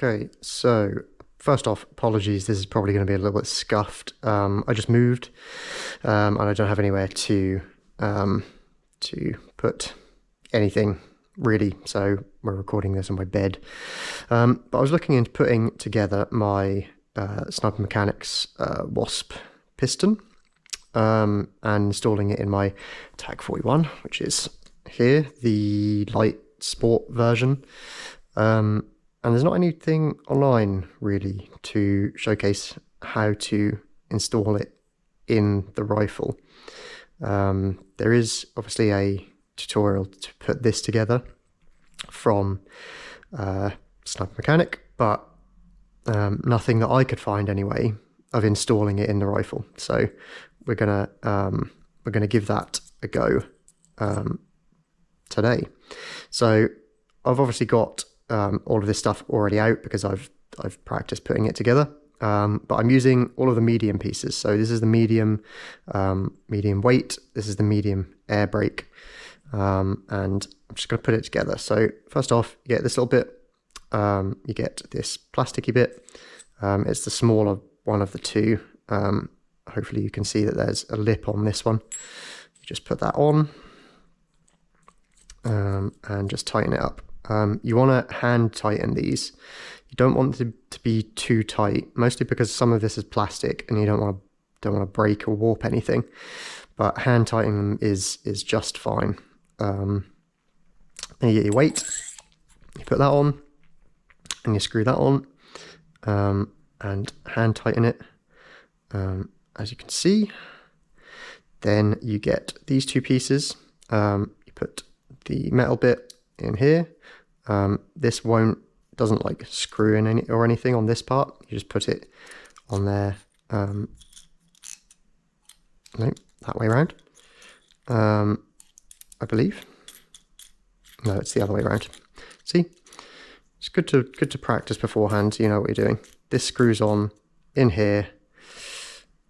Okay, so first off, apologies, this is probably going to be a little bit scuffed. I just moved and I don't have anywhere to put anything really, so we're recording this on my bed. But I was looking into putting together my SniperMechanic WASP Piston and installing it in my Tac41, which is here, the light sport version. And there's not anything online really to showcase how to install it in the rifle. There is obviously a tutorial to put this together from SniperMechanic, but nothing that I could find anyway of installing it in the rifle. So we're gonna give that a go today. So I've obviously got all of this stuff already out because I've practiced putting it together, but I'm using all of the medium pieces. So this is the medium weight, this is the medium air brake, and I'm just going to put it together. So first off, you get this little bit, you get this plasticky bit, it's the smaller one of the two. Hopefully you can see that there's a lip on this one. You just put that on and just tighten it up. You want to hand tighten these. You don't want them to be too tight, mostly because some of this is plastic and you don't want to break or warp anything. But hand tightening them is just fine. And you get your weight, you put that on, and you screw that on, and hand tighten it. As you can see, then you get these two pieces. You put the metal bit in here. This doesn't like screw in or anything on this part. You just put it on there. No, that way around. I believe. No, it's the other way around. See, it's good to practice beforehand, so you know what you're doing. This screws on in here,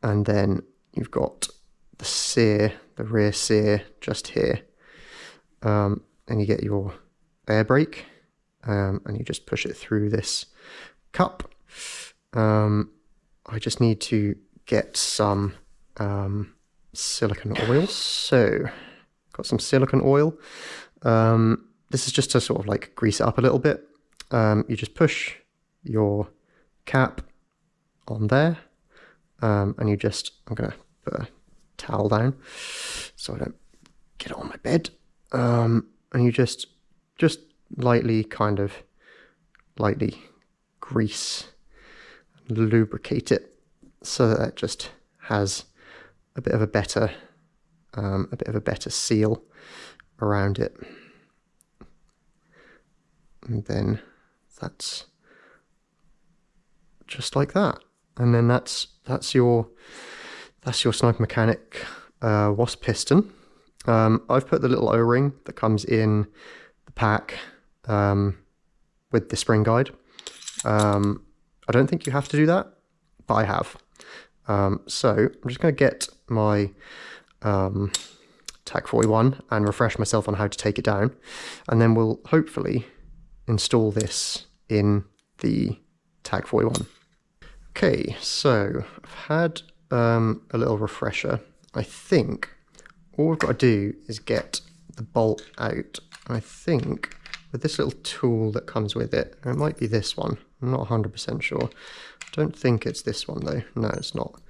and then you've got the sear, the rear sear, just here. And you get your air brake, and you just push it through this cup. I just need to get some silicone oil. So got some silicone oil. This is just to sort of like grease it up a little bit. You just push your cap on there, and I'm gonna put a towel down so I don't get it on my bed. And you just lightly grease, lubricate it so that it just has a bit of a better seal around it. And then that's just like that. And then that's your SniperMechanic WASP piston. I've put the little O-ring that comes in the pack with the spring guide. I don't think you have to do that, but I have. So I'm just going to get my Tac41 and refresh myself on how to take it down, and then we'll hopefully install this in the Tac41. Okay, so I've had a little refresher. I think all we've got to do is get the bolt out. I think with this little tool that comes with it, or it might be this one, I'm not 100% sure. I don't think it's this one though. No, it's not.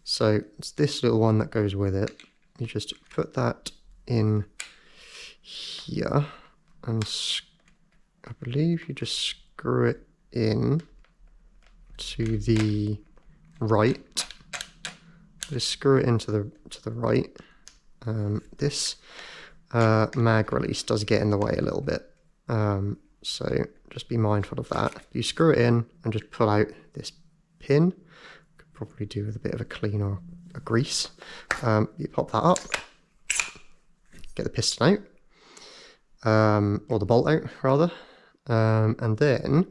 So it's this little one that goes with it. You just put that in here, and I believe you just screw it in to the right. Just screw it into the right. This mag release does get in the way a little bit, so just be mindful of that. You screw it in and just pull out this pin. Could probably do with a bit of a clean or a grease. You pop that up, get the piston out, or the bolt out rather, and then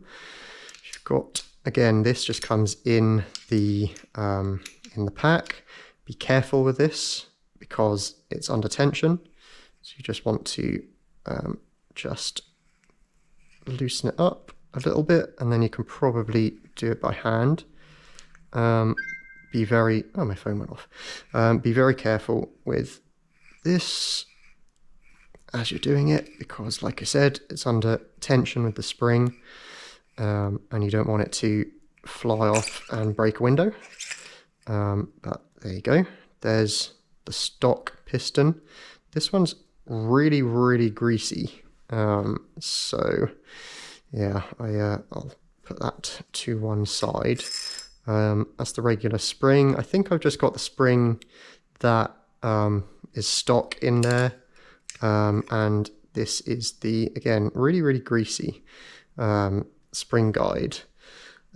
you've got, again, this just comes in the pack. Be careful with this because it's under tension, so you just want to just loosen it up a little bit, and then you can probably do it by hand. Be very, oh, my phone went off. Be very careful with this as you're doing it, because like I said, it's under tension with the spring, and you don't want it to fly off and break a window. But there you go. There's the stock piston. This one's really, really greasy. So yeah, I'll put that to one side. That's the regular spring. I think I've just got the spring that is stock in there. And this is the, again, really, really greasy spring guide.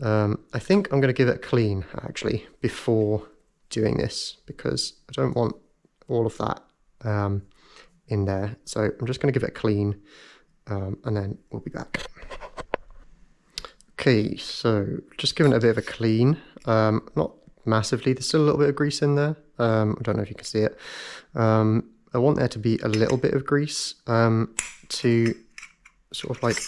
I think I'm going to give it a clean, actually, before doing this, because I don't want all of that in there. So I'm just going to give it a clean, and then we'll be back. Okay, so just giving it a bit of a clean, not massively, there's still a little bit of grease in there. I don't know if you can see it. I want there to be a little bit of grease to sort of like,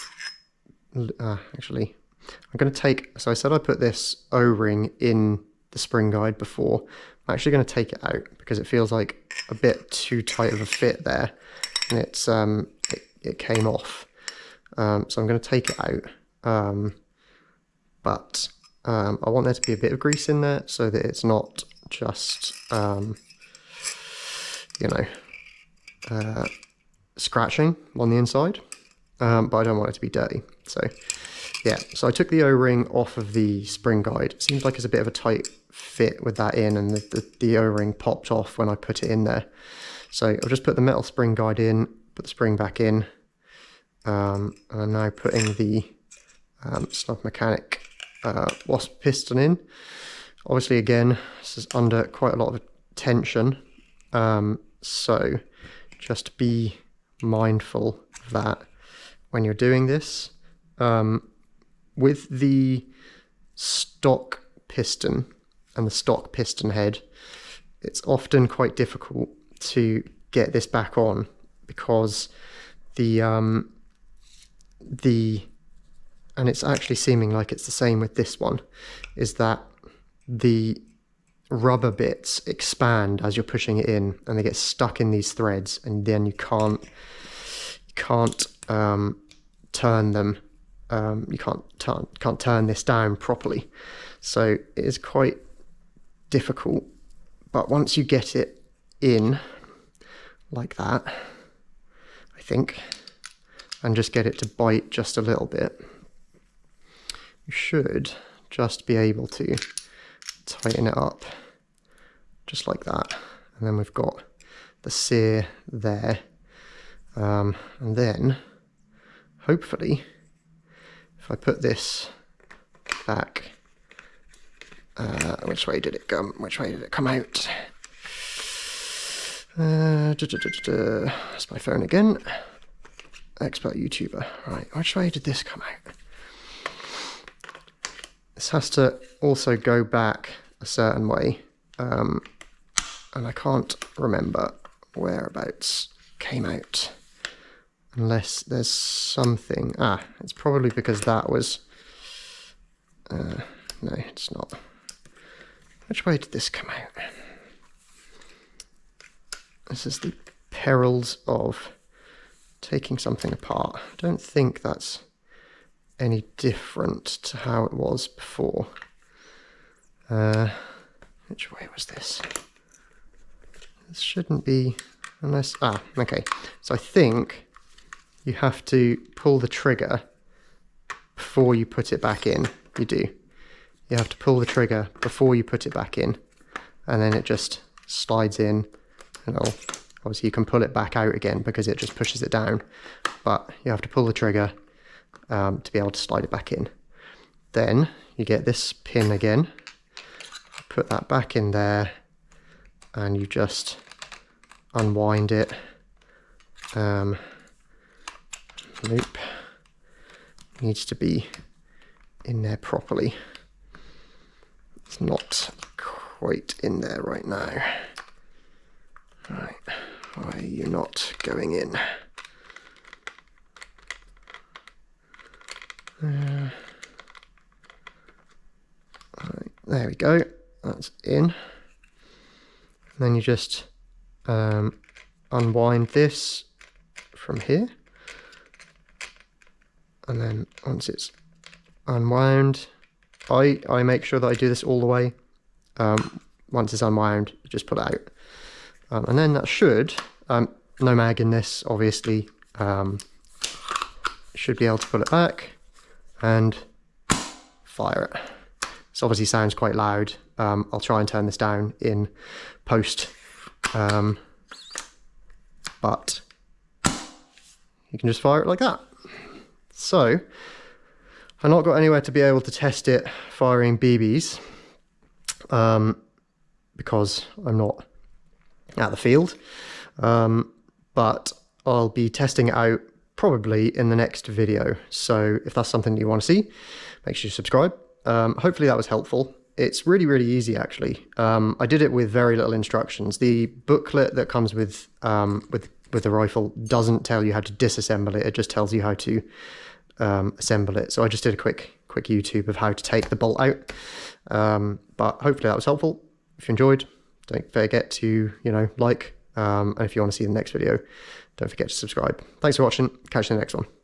actually, I'm going to take, so I said I put this O-ring in the spring guide before. I'm actually going to take it out because it feels like a bit too tight of a fit there, and it's it came off. So I'm going to take it out, but I want there to be a bit of grease in there so that it's not just, you know, scratching on the inside, but I don't want it to be dirty. So yeah, so I took the O-ring off of the spring guide. It seems like it's a bit of a tight fit with that in, and the O-ring popped off when I put it in there. So I'll just put the metal spring guide in, put the spring back in, and I'm now putting the SniperMechanic WASP piston in. Obviously, again, this is under quite a lot of tension, so just be mindful of that when you're doing this. With the stock piston and the stock piston head, it's often quite difficult to get this back on, because and it's actually seeming like it's the same with this one, is that the rubber bits expand as you're pushing it in, and they get stuck in these threads, and then you can't turn them. You can't turn this down properly, so it is quite difficult. But once you get it in like that, I think, and just get it to bite just a little bit, you should just be able to tighten it up just like that. And then we've got the sear there, and then hopefully if I put this back, which way did it come? Which way did it come out? That's my phone again. Expert YouTuber. Right, which way did this come out? This has to also go back a certain way, and I can't remember whereabouts came out, unless there's something. It's probably because that was, no, it's not. Which way did this come out? This is the perils of taking something apart. I don't think that's any different to how it was before. Which way was this? This shouldn't be, unless, okay. So I think you have to pull the trigger before you put it back in. You do. You have to pull the trigger before you put it back in, and then it just slides in, and obviously you can pull it back out again because it just pushes it down, but you have to pull the trigger to be able to slide it back in. Then you get this pin again, put that back in there, and you just unwind it. Loop needs to be in there properly. It's not quite in there right now. Right, why are you not going in? Right, there we go, that's in. And then you just unwind this from here, and then once it's unwound, I make sure that I do this all the way. Once it's unwound, you just pull it out, and then that should, no mag in this obviously, should be able to pull it back and fire it. This obviously sounds quite loud. I'll try and turn this down in post, but you can just fire it like that. So I've not got anywhere to be able to test it firing BBs, because I'm not at the field, but I'll be testing it out probably in the next video. So if that's something you want to see, make sure you subscribe. Hopefully that was helpful. It's really, really easy actually. I did it with very little instructions. The booklet that comes with the rifle doesn't tell you how to disassemble it. It just tells you how to assemble it. So I just did a quick YouTube of how to take the bolt out. But hopefully that was helpful. If you enjoyed, don't forget to, like, and if you want to see the next video, don't forget to subscribe. Thanks for watching. Catch you in the next one.